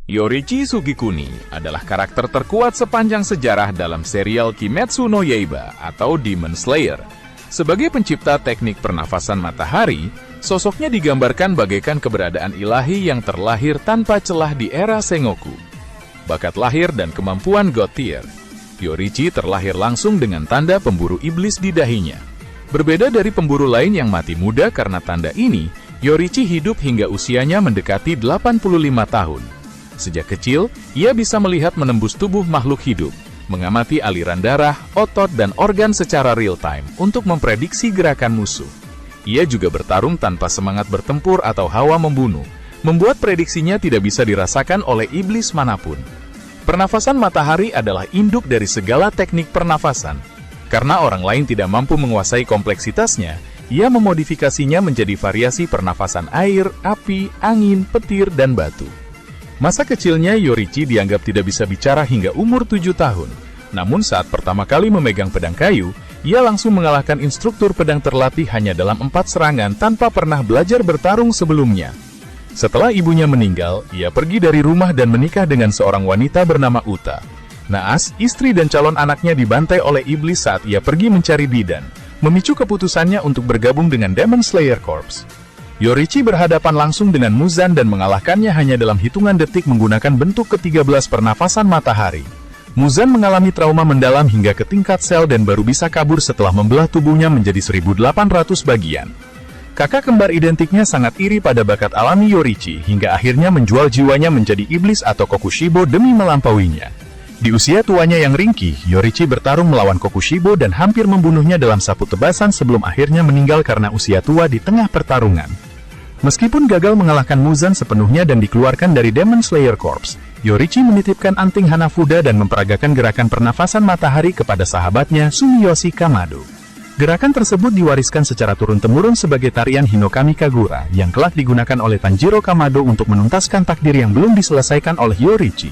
Yoriichi Sugikuni adalah karakter terkuat sepanjang sejarah dalam serial Kimetsu no Yaiba atau Demon Slayer. Sebagai pencipta teknik pernafasan matahari, sosoknya digambarkan bagaikan keberadaan ilahi yang terlahir tanpa celah di era Sengoku. Bakat lahir dan kemampuan God Tier, Yoriichi terlahir langsung dengan tanda pemburu iblis di dahinya. Berbeda dari pemburu lain yang mati muda karena tanda ini, Yoriichi hidup hingga usianya mendekati 85 tahun. Sejak kecil, ia bisa melihat menembus tubuh makhluk hidup, mengamati aliran darah, otot, dan organ secara real-time untuk memprediksi gerakan musuh. Ia juga bertarung tanpa semangat bertempur atau hawa membunuh, membuat prediksinya tidak bisa dirasakan oleh iblis manapun. Pernafasan matahari adalah induk dari segala teknik pernafasan. Karena orang lain tidak mampu menguasai kompleksitasnya, ia memodifikasinya menjadi variasi pernafasan air, api, angin, petir, dan batu. Masa kecilnya Yoriichi dianggap tidak bisa bicara hingga umur 7 tahun. Namun saat pertama kali memegang pedang kayu, ia langsung mengalahkan instruktur pedang terlatih hanya dalam 4 serangan tanpa pernah belajar bertarung sebelumnya. Setelah ibunya meninggal, ia pergi dari rumah dan menikah dengan seorang wanita bernama Uta. Naas, istri dan calon anaknya dibantai oleh iblis saat ia pergi mencari bidan, memicu keputusannya untuk bergabung dengan Demon Slayer Corps. Yoriichi berhadapan langsung dengan Muzan dan mengalahkannya hanya dalam hitungan detik menggunakan bentuk ke-13 pernafasan matahari. Muzan mengalami trauma mendalam hingga ke tingkat sel dan baru bisa kabur setelah membelah tubuhnya menjadi 1.800 bagian. Kakak kembar identiknya sangat iri pada bakat alami Yoriichi hingga akhirnya menjual jiwanya menjadi iblis atau Kokushibo demi melampauinya. Di usia tuanya yang ringkih, Yoriichi bertarung melawan Kokushibo dan hampir membunuhnya dalam sapu tebasan sebelum akhirnya meninggal karena usia tua di tengah pertarungan. Meskipun gagal mengalahkan Muzan sepenuhnya dan dikeluarkan dari Demon Slayer Corps, Yoriichi menitipkan anting Hanafuda dan memperagakan gerakan pernafasan matahari kepada sahabatnya Sumiyoshi Kamado. Gerakan tersebut diwariskan secara turun-temurun sebagai tarian Hinokami Kagura yang kelak digunakan oleh Tanjiro Kamado untuk menuntaskan takdir yang belum diselesaikan oleh Yoriichi.